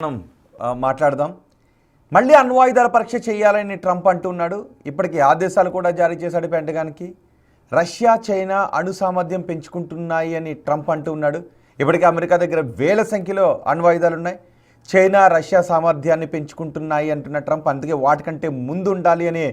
మనం మాట్లాడదాం. మళ్ళీ అణ్వాయుధాల పరీక్ష చేయాలని ట్రంప్ అంటున్నాడు. ఇప్పటికీ ఆదేశాలు కూడా జారీ చేశాడు పెంటగాన్కి. రష్యా చైనా అణు సామర్థ్యం పెంచుకుంటున్నాయి అని ట్రంప్ అంటున్నాడు. ఇప్పటికీ అమెరికా దగ్గర వేల సంఖ్యలో అణ్వాయుధాలు ఉన్నాయి. చైనా రష్యా సామర్థ్యాన్ని పెంచుకుంటున్నాయి అంటున్న ట్రంప్, అందుకే వాటికంటే ముందు ఉండాలి అనే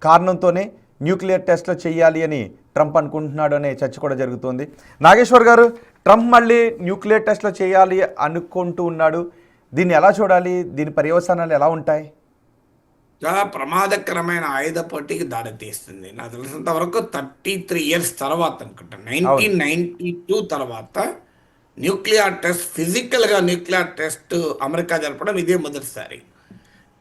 కారణంతోనే న్యూక్లియర్ టెస్ట్లు చేయాలి అని ట్రంప్ అనుకుంటున్నాడు అనే చర్చ కూడా జరుగుతోంది. నాగేశ్వర్ గారు, ట్రంప్ మళ్ళీ న్యూక్లియర్ టెస్ట్లు చేయాలి అనుకుంటూ ఉన్నాడు. దీన్ని ఎలా చూడాలి? దీని పర్యవసానాలు ఎలా ఉంటాయి? చాలా ప్రమాదకరమైన ఆయుధ పోటీకి దారితీస్తుంది. నాకు తెలిసినంత వరకు 33 ఇయర్స్ తర్వాత అనుకుంటా, 1992 తర్వాత న్యూక్లియర్ టెస్ట్, ఫిజికల్గా న్యూక్లియర్ టెస్ట్ అమెరికా జరపడం ఇదే మొదటిసారి.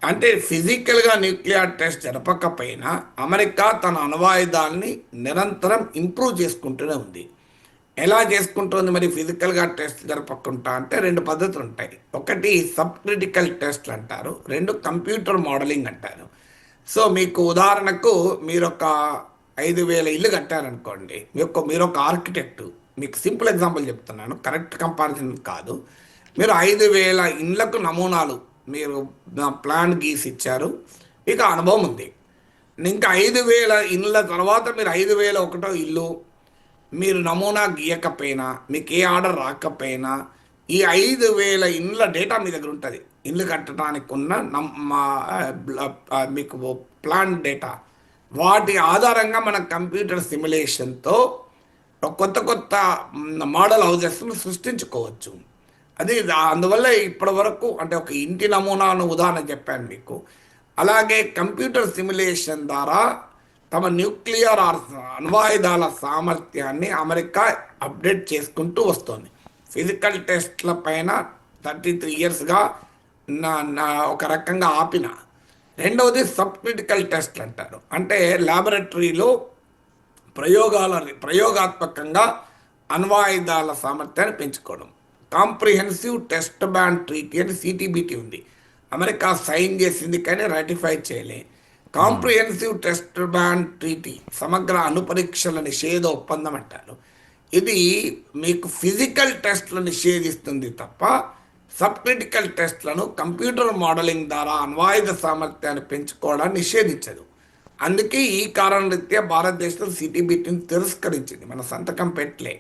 అంటే ఫిజికల్గా న్యూక్లియర్ టెస్ట్ జరపకపోయినా అమెరికా తన అణ్వాయుధాన్ని నిరంతరం ఇంప్రూవ్ చేసుకుంటూనే ఉంది. ఎలా చేసుకుంటుంది మరి ఫిజికల్గా టెస్ట్ జరపకుండా అంటే? రెండు పద్ధతులు ఉంటాయి. ఒకటి సబ్ క్రిటికల్ టెస్ట్లు అంటారు, రెండు కంప్యూటర్ మోడలింగ్ అంటారు. సో మీకు ఉదాహరణకు మీరు ఒక 5,000 ఇల్లు కట్టారనుకోండి, మీరు ఒక ఆర్కిటెక్టు, మీకు సింపుల్ ఎగ్జాంపుల్ చెప్తున్నాను, కరెక్ట్ కంపారిజన్ కాదు. మీరు 5,000 ఇండ్లకు నమూనాలు మీరు ప్లాన్ గీసి ఇచ్చారు, మీకు అనుభవం ఉంది. ఇంకా 5,000 ఇండ్ల తర్వాత మీరు 5,001 ఇల్లు మీరు నమూనా గీయకపోయినా, మీకు ఏ ఆర్డర్ రాకపోయినా, ఈ 5,000 ఇండ్ల డేటా మీ దగ్గర ఉంటుంది. ఇల్లు కట్టడానికి ఉన్న మీకు ప్లాన్ డేటా, వాటి ఆధారంగా మన కంప్యూటర్ సిమ్యులేషన్తో కొత్త కొత్త మోడల్ హౌజెస్ను సృష్టించుకోవచ్చు. అది అందువల్ల ఇప్పటి వరకు అంటే ఒక ఇంటి నమూనాను ఉదాహరణ చెప్పాను మీకు. అలాగే కంప్యూటర్ సిమ్యులేషన్ ద్వారా తమ న్యూక్లియర్ అణ్వాయుధాల సామర్థ్యాన్ని అమెరికా అప్డేట్ చేసుకుంటూ వస్తుంది. ఫిజికల్ టెస్ట్ల పైన 33 ఇయర్స్గా ఒక రకంగా ఆపిన. రెండవది సబ్ క్రిటికల్ టెస్ట్లు అంటారు. అంటే ల్యాబొరేటరీలో ప్రయోగాత్మకంగా అణ్వాయుధాల సామర్థ్యాన్ని పెంచుకోవడం. కాంప్రిహెన్సివ్ టెస్ట్ బ్యాన్ ట్రీటీ అని సిటీబీటీ ఉంది, అమెరికా సైన్ చేసింది కానీ రాటిఫై చేయలే. కాంప్రిహెన్సివ్ టెస్ట్ బ్యాన్ ట్రీటీ, సమగ్ర అణుపరీక్షల నిషేధ ఒప్పందం అంటారు. ఇది మీకు ఫిజికల్ టెస్ట్లను నిషేధిస్తుంది తప్ప సబ్ క్రిటికల్ టెస్ట్లను కంప్యూటర్ మోడలింగ్ ద్వారా అణ్వాయుధ సామర్థ్యాన్ని పెంచుకోవడాన్ని నిషేధించదు. అందుకే ఈ కారణం రీత్యా భారతదేశం సిటీబీటీని తిరస్కరించింది, మన సంతకం పెట్టలే.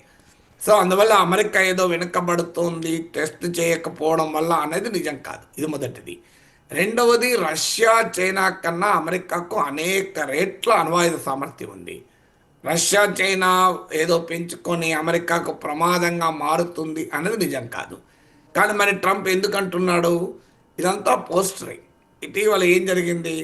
సో అందువల్ల అమెరికా ఏదో వెనుకబడుతుంది టెస్ట్ చేయకపోవడం వల్ల అనేది నిజం కాదు. ఇది మొదటిది. రెండవది, రష్యా చైనా కన్నా అమెరికాకు అనేక రేట్ల అణ్వాయుధ సామర్థ్యం ఉంది. రష్యా చైనా ఏదో పెంచుకొని అమెరికాకు ప్రమాదంగా మారుతుంది అనేది నిజం కాదు. కానీ మరి ట్రంప్ ఎందుకు అంటున్నాడు? ఇదంతా పోస్టరీ. ఇటీవల ఏం జరిగింది?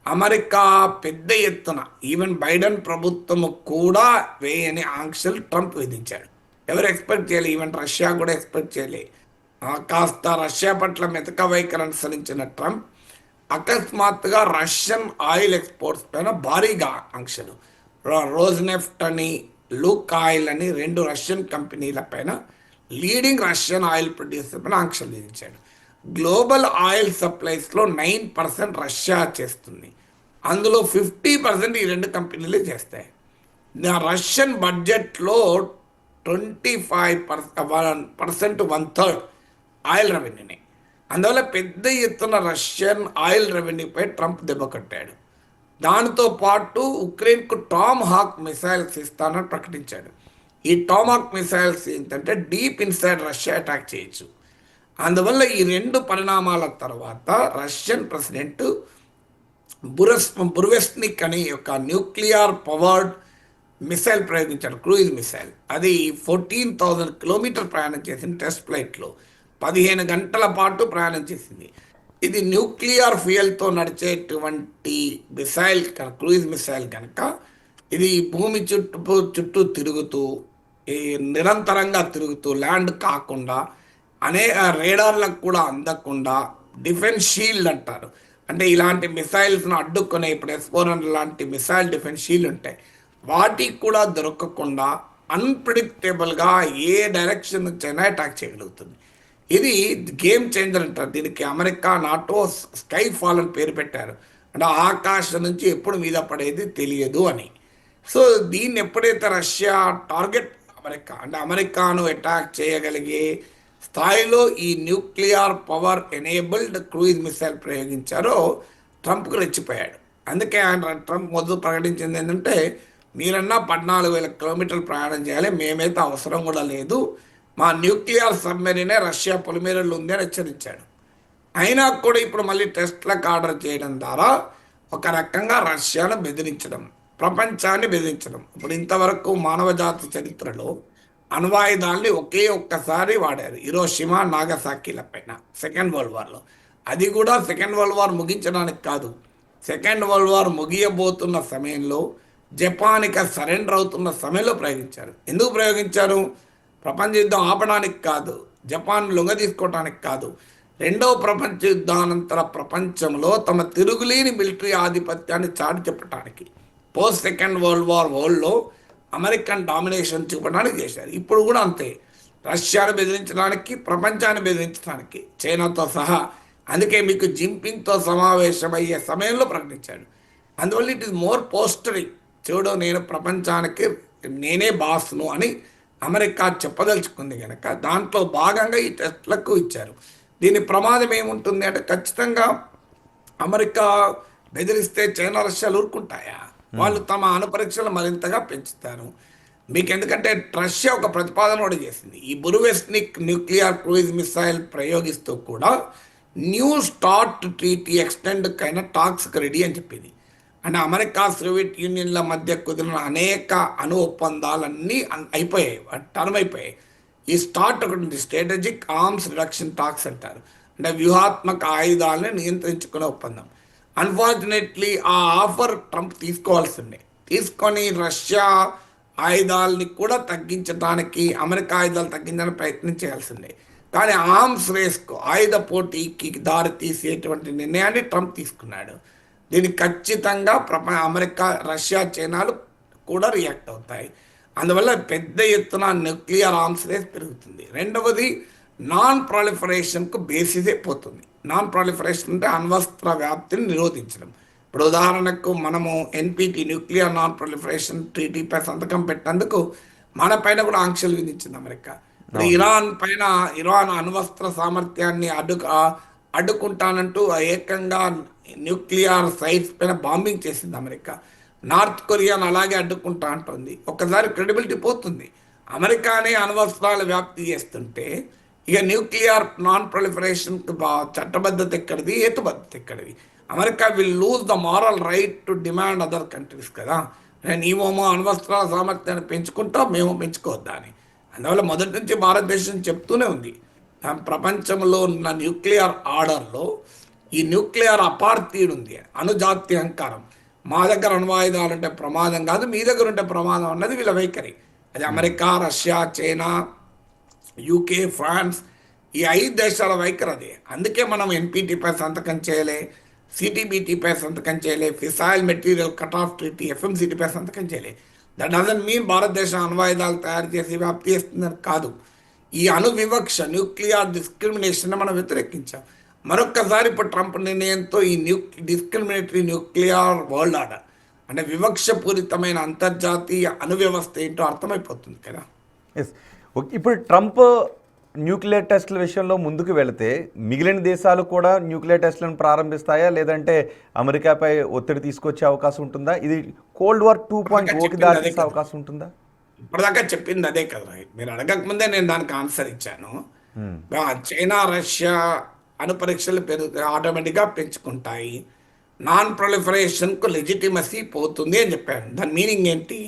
అమెరికా పెద్ద ఎత్తున ఈవెన్ బైడెన్ ప్రభుత్వము కూడా వేయని ఆంక్షలు ట్రంప్ విధించాడు. ఎవరు ఎక్స్పెక్ట్ చేయలే, ఈవెన్ రష్యా కూడా ఎక్స్పెక్ట్ చేయలే. కాస్త రష్యా పట్ల మెతక వైఖరి అనుసరించిన ట్రంప్ అకస్మాత్తుగా రష్యన్ ఆయిల్ ఎక్స్పోర్ట్స్ పైన భారీగా ఆంక్షలు, రోజ్నెఫ్ట్ అని లూక్ ఆయిల్ అని 2 రష్యన్ కంపెనీల పైన, లీడింగ్ రష్యన్ ఆయిల్ ప్రొడ్యూసర్ పైన ఆంక్షలు విధించాడు. గ్లోబల్ ఆయిల్ సప్లైస్లో 9% రష్యా చేస్తుంది, అందులో 50% ఈ 2 కంపెనీలే చేస్తాయి. రష్యన్ బడ్జెట్లో 25%, 1/3 ఆయిల్ రెవెన్యూని. అందువల్ల పెద్ద ఎత్తున రష్యన్ ఆయిల్ రెవెన్యూపై ట్రంప్ దెబ్బ కట్టాడు. దానితో పాటు ఉక్రెయిన్కు టామ్ హాక్ మిసైల్స్ ఇస్తానని ప్రకటించాడు. ఈ టామ్ హాక్ మిసైల్స్ ఏంటంటే డీప్ ఇన్సైడ్ రష్యా అటాక్ చేయొచ్చు. అందువల్ల ఈ 2 పరిణామాల తర్వాత రష్యన్ ప్రెసిడెంట్ బుర్వెస్నిక్ అని ఒక న్యూక్లియర్ పవర్డ్ మిసైల్ ప్రయోగించాడు, క్రూయిజ్ మిసైల్. అది 14,000 కిలోమీటర్ ప్రయాణం చేసింది టెస్ట్ ఫ్లైట్లో, 15 గంటల పాటు ప్రయాణం చేసింది. ఇది న్యూక్లియర్ ఫ్యూయల్తో నడిచేటువంటి మిసైల్, క్రూయిజ్ మిసైల్ కనుక ఇది భూమి చుట్టూ తిరుగుతూ, నిరంతరంగా తిరుగుతూ, ల్యాండ్ కాకుండా, అనేక రేడార్లకు కూడా అందకుండా, డిఫెన్స్ షీల్డ్ అంటారు. అంటే ఇలాంటి మిసైల్స్ను అడ్డుకునే, ఇప్పుడు S-400 లాంటి మిసైల్ డిఫెన్స్ షీల్డ్ ఉంటాయి, వాటికి కూడా దొరకకుండా అన్ప్రిడిక్టబుల్గా ఏ డైరెక్షన్ నుంచైనా అటాక్ చేయగలుగుతుంది. ఇది గేమ్ చేంజర్ అంటారు. దీనికి అమెరికా నాటో స్కై ఫాల్ అని పేరు పెట్టారు. అంటే ఆకాశం నుంచి ఎప్పుడు మీద పడేది తెలియదు అని. సో దీన్ని ఎప్పుడైతే రష్యా టార్గెట్ అమెరికా, అంటే అమెరికాను అటాక్ చేయగలిగే స్థాయిలో ఈ nuclear power enabled cruise missile ప్రయోగించారో ట్రంప్కు రెచ్చిపోయాడు. అందుకే ఆయన ట్రంప్ మొదలు ప్రకటించింది ఏంటంటే, మీరన్నా 14,000 కిలోమీటర్లు ప్రయాణం చేయాలి, మేమైతే అవసరం కూడా లేదు, మా న్యూక్లియర్ సబ్మెరీనే రష్యా పొలిమేరల్లో ఉంది అని హెచ్చరించాడు. అయినా కూడా ఇప్పుడు మళ్ళీ టెస్ట్లకు ఆర్డర్ చేయడం ద్వారా ఒక రకంగా రష్యాను బెదిరించడం, ప్రపంచాన్ని బెదిరించడం. ఇప్పుడు ఇంతవరకు మానవ జాతి చరిత్రలో అణ్వాయుధాలని ఒక్కసారి వాడారు, హిరోషిమా నాగసాకిల పైన సెకండ్ వరల్డ్ వార్లో. అది కూడా సెకండ్ వరల్డ్ వార్ ముగించడానికి కాదు, సెకండ్ వరల్డ్ వార్ ముగియబోతున్న సమయంలో జపాన్కి సరెండర్ అవుతున్న సమయంలో ప్రయోగించారు. ఎందుకు ప్రయోగించారు? ప్రపంచ యుద్ధం ఆపడానికి కాదు, జపాన్ లొంగ తీసుకోవడానికి కాదు, రెండవ ప్రపంచ యుద్ధానంతర ప్రపంచంలో తమ తిరుగులేని మిలిటరీ ఆధిపత్యాన్ని చాటి చెప్పడానికి, పోస్ట్ సెకండ్ వరల్డ్ వరల్డ్లో అమెరికన్ డామినేషన్ చూపడానికి చేశారు. ఇప్పుడు కూడా అంతే, రష్యాను బెదిరించడానికి, ప్రపంచాన్ని బెదిరించడానికి, చైనాతో సహా. అందుకే మీకు జింపింగ్తో సమావేశమయ్యే సమయంలో ప్రకటించాడు. అందువల్ల ఇట్ ఈస్ మోర్ పోస్టరీ, చూడు నేను ప్రపంచానికి నేనే బాస్ను అని అమెరికా చెప్పదలుచుకుంది కనుక దాంట్లో భాగంగా ఈ టెస్ట్లకు ఇచ్చారు. దీని ప్రమాదం ఏముంటుంది అంటే, ఖచ్చితంగా అమెరికా బెదిరిస్తే చైనా రష్యాలు ఊరుకుంటాయా? వాళ్ళు తమ అణుపరీక్షలు మరింతగా పెంచుతారు. మీకు ఎందుకంటే రష్యా ఒక ప్రతిపాదన కూడా చేసింది, ఈ బురువెస్నిక్ న్యూక్లియర్ క్రూయిజ్ మిసైల్ ప్రయోగిస్తూ కూడా న్యూ స్టార్ట్ ట్రీటీ ఎక్స్టెండ్ కైనా టాక్స్కి రెడీ అని చెప్పింది. అంటే అమెరికా సోవియట్ యూనియన్ల మధ్య కుదిరిన అనేక అణు ఒప్పందాలన్నీ అయిపోయాయి, టర్మ్ అయిపోయాయి. ఈ స్టార్ట్ ఒకటి ఉంది, స్ట్రాటజిక్ ఆర్మ్స్ రిడక్షన్ టాక్స్ అంటారు, అంటే వ్యూహాత్మక ఆయుధాలను నియంత్రించుకునే ఒప్పందం. అన్ఫార్చునేట్లీ ఆ ఆఫర్ ట్రంప్ తీసుకోవాల్సిందే, తీసుకొని రష్యా ఆయుధాలని కూడా తగ్గించడానికి, అమెరికా ఆయుధాలు తగ్గించడానికి ప్రయత్నం చేయాల్సిందే. కానీ ఆర్మ్స్ రేస్కు, ఆయుధ పోటీకి దారి తీసేటువంటి నిర్ణయాన్ని ట్రంప్ తీసుకున్నాడు. దీనికి ఖచ్చితంగా అమెరికా, రష్యా, చైనాలు కూడా రియాక్ట్ అవుతాయి. అందువల్ల పెద్ద ఎత్తున న్యూక్లియర్ ఆర్మ్స్ రేస్ పెరుగుతుంది. రెండవది, నాన్ ప్రాలిఫరేషన్కు బేసిసే పోతుంది. నాన్ ప్రాలిఫరేషన్ అంటే అణ్వస్త్ర వ్యాప్తిని నిరోధించడం. ఇప్పుడు ఉదాహరణకు మనము ఎన్పిటి, న్యూక్లియర్ నాన్ ప్రాలిఫరేషన్ ట్రీటీపై సంతకం పెట్టేందుకు మన పైన కూడా ఆంక్షలు విధించింది అమెరికా. ఇరాన్ అణ్వస్త్ర సామర్థ్యాన్ని అడ్డుకుంటానంటూ ఏకంగా న్యూక్లియర్ సైట్స్ పైన బాంబింగ్ చేసింది అమెరికా. నార్త్ కొరియాను అలాగే అడ్డుకుంటా అంటుంది. ఒక్కసారి క్రెడిబిలిటీ పోతుంది. అమెరికానే అణ్వస్త్రాలు వ్యాప్తి చేస్తుంటే ఇక న్యూక్లియర్ నాన్ ప్రొలిఫరేషన్ చట్టబద్ధత ఎక్కడిది, హేతుబద్ధత ఎక్కడిది? America will lose the moral right to demand other countries కదా. నీవేమో అణ్వస్త్రాల సామర్థ్యాన్ని పెంచుకుంటా, మేము పెంచుకోవద్దా అని. అందువల్ల మొదటి నుంచి భారతదేశం చెప్తూనే ఉంది, ప్రపంచంలో ఉన్న న్యూక్లియర్ ఆర్డర్లో ఈ న్యూక్లియర్ అపార్థీడ్ ఉంది, అణుజాతి అహంకారం. మా దగ్గర అణ్వాయుధాలు అంటే ప్రమాదం కాదు, మీ దగ్గర ఉంటే ప్రమాదం అన్నది వీళ్ళ వైఖరి. అది America, Russia, China, UK, France, ఈ 5 దేశాల వైఖరి అదే. అందుకే మనం ఎన్పిటిపై సంతకం చేయలే, సిటీబీటీపై సంతకం చేయలే, fissile material cut off treaty ఎఫ్ఎంసిటీపై సంతకం చేయలే. దట్ డజంట్ మీన్ భారతదేశం అణ్వాయుధాలు తయారు చేసి వ్యాప్తి చేస్తుందని కాదు. ఈ అణు వివక్ష, న్యూక్లియర్ డిస్క్రిమినేషన్ మనం వ్యతిరేకించాం. మరొక్కసారి ఇప్పుడు ట్రంప్ నిర్ణయంతో ఈ డిస్క్రిమినేటరీ న్యూక్లియర్ వరల్డ్ ఆర్డర్, అంటే వివక్షపూరితమైన అంతర్జాతీయ అణు వ్యవస్థ ఏంటో అర్థమైపోతుంది కదా. ఎస్, ఇప్పుడు ట్రంప్ న్యూక్లియర్ టెస్టుల విషయంలో ముందుకు వెళితే మిగిలిన దేశాలు కూడా న్యూక్లియర్ టెస్టులను ప్రారంభిస్తాయా, లేదంటే అమెరికాపై ఒత్తిడి తీసుకొచ్చే అవకాశం ఉంటుందా? ఇది కోల్డ్ వార్ 2.0కి దారి తీసే అవకాశం ఉంటుందా? ఇప్పటిదాకా చెప్పింది అదే కదా, మీరు అడగకముందే నేను దానికి ఆన్సర్ ఇచ్చాను. చైనా, రష్యా అణు పరీక్షలు ఆటోమేటిక్గా పెంచుకుంటాయి, నాన్ ప్రొలిఫరేషన్కు లెజిటిమసీ పోతుంది అని చెప్పాను. దాని మీనింగ్ ఏంటి?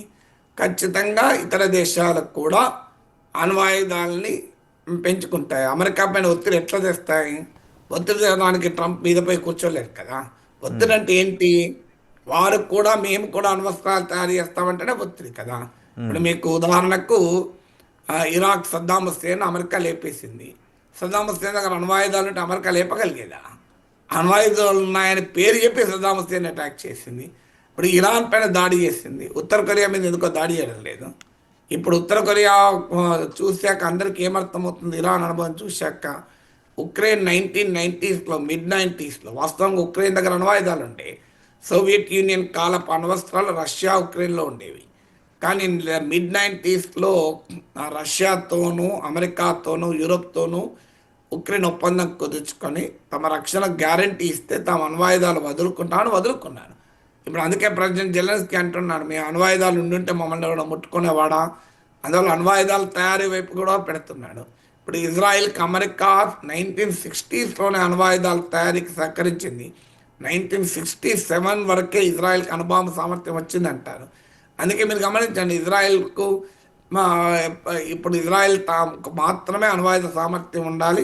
ఖచ్చితంగా ఇతర దేశాలకు కూడా అణ్వాయుధాలని పెంచుకుంటాయి. అమెరికా పైన ఒత్తిడి ఎట్లా తెస్తాయి? ఒత్తిడి తేవడానికి ట్రంప్ మీదపై కూర్చోలేరు కదా. ఒత్తిడి అంటే ఏంటి? వారు కూడా మేము కూడా అణ్వస్త్రాలు తయారు చేస్తామంటేనే ఒత్తిడి కదా. ఇప్పుడు మీకు ఉదాహరణకు ఇరాక్ సద్దాం హుస్సేన్ అమెరికా లేపేసింది. సద్దాం హుస్సేన్ దగ్గర అణ్వాయుధాలు ఉంటే అమెరికా లేపగలిగేదా? అణ్వాయుధాలు ఉన్నాయని పేరు చెప్పి సద్దాం హుస్సేన్ అటాక్ చేసింది. ఇప్పుడు ఇరాన్ పైన దాడి చేసింది, ఉత్తర కొరియా మీద ఎందుకో దాడి చేయడం లేదు. ఇప్పుడు ఉత్తర కొరియా చూశాక అందరికీ ఏమర్థమవుతుంది? ఇరాన్ అనుభవం చూశాక ఉక్రెయిన్ 1990s మిడ్ 90sలో వాస్తవంగా ఉక్రెయిన్ దగ్గర అణ్వాయుధాలు ఉండే, సోవియట్ యూనియన్ కాలపు అణ్వస్త్రాలు రష్యా, ఉక్రెయిన్లో ఉండేవి. కానీ మిడ్-90s రష్యాతోనూ అమెరికాతోనూ యూరోప్తోనూ ఉక్రెయిన్ ఒప్పందం కుదుర్చుకొని తమ రక్షణ గ్యారంటీ ఇస్తే తాము అణ్వాయుధాలు వదులుకున్నాను. ఇప్పుడు అందుకే ప్రెసిడెంట్ జెలెన్స్కీ అంటున్నాడు, మీ అణ్వాయుధాలు ఉండుంటే మమ్మల్ని ఎవడో ముట్టుకునేవాడా. అందువల్ల అణ్వాయుధాల తయారీ వైపు కూడా పెడుతున్నాడు. ఇప్పుడు ఇజ్రాయెల్కి అమెరికా 1960sలోనే అణ్వాయుధాల తయారీకి సహకరించింది. 1967 వరకే ఇజ్రాయెల్కి అణుబాంబు సామర్థ్యం వచ్చిందంటారు. అందుకే మీరు గమనించండి, ఇజ్రాయెల్కు ఇప్పుడు ఇజ్రాయెల్ తాము మాత్రమే అణ్వాయుధ సామర్థ్యం ఉండాలి,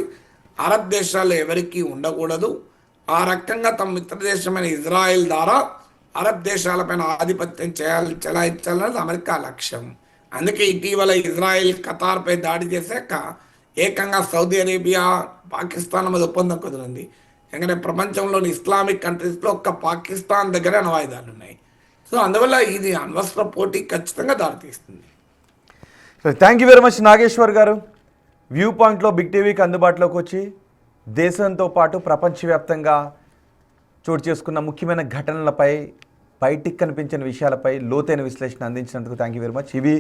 అరబ్ దేశాల్లో ఎవరికీ ఉండకూడదు. ఆ రకంగా తమ మిత్ర దేశమైన ఇజ్రాయెల్ ద్వారా అరబ్ దేశాలపైన ఆధిపత్యం చెలాయించాలన్నది అమెరికా లక్ష్యం. అందుకే ఇటీవల ఇజ్రాయెల్ ఖతార్పై దాడి చేశాక ఏకంగా సౌదీ అరేబియా పాకిస్తాన్ మీద ఒప్పందం కుదిరింది. ఎందుకంటే ప్రపంచంలోని ఇస్లామిక్ కంట్రీస్లో ఒక్క పాకిస్తాన్ దగ్గర అణ్వాయుధాలు ఉన్నాయి. సో అందువల్ల ఇది అణ్వస్త్ర పోటీ ఖచ్చితంగా దారితీస్తుంది. Thank you very much Nageshwar గారు. వ్యూ పాయింట్లో బిగ్ టీవీకి అందుబాటులోకి వచ్చి దేశంతో పాటు ప్రపంచవ్యాప్తంగా చోటు చేసుకున్న ముఖ్యమైన ఘటనలపై బయటికి కనిపించిన విషయాలపై లోతైన విశ్లేషణ అందించినందుకు థ్యాంక్ యూ వెరీ మచ్. ఇవి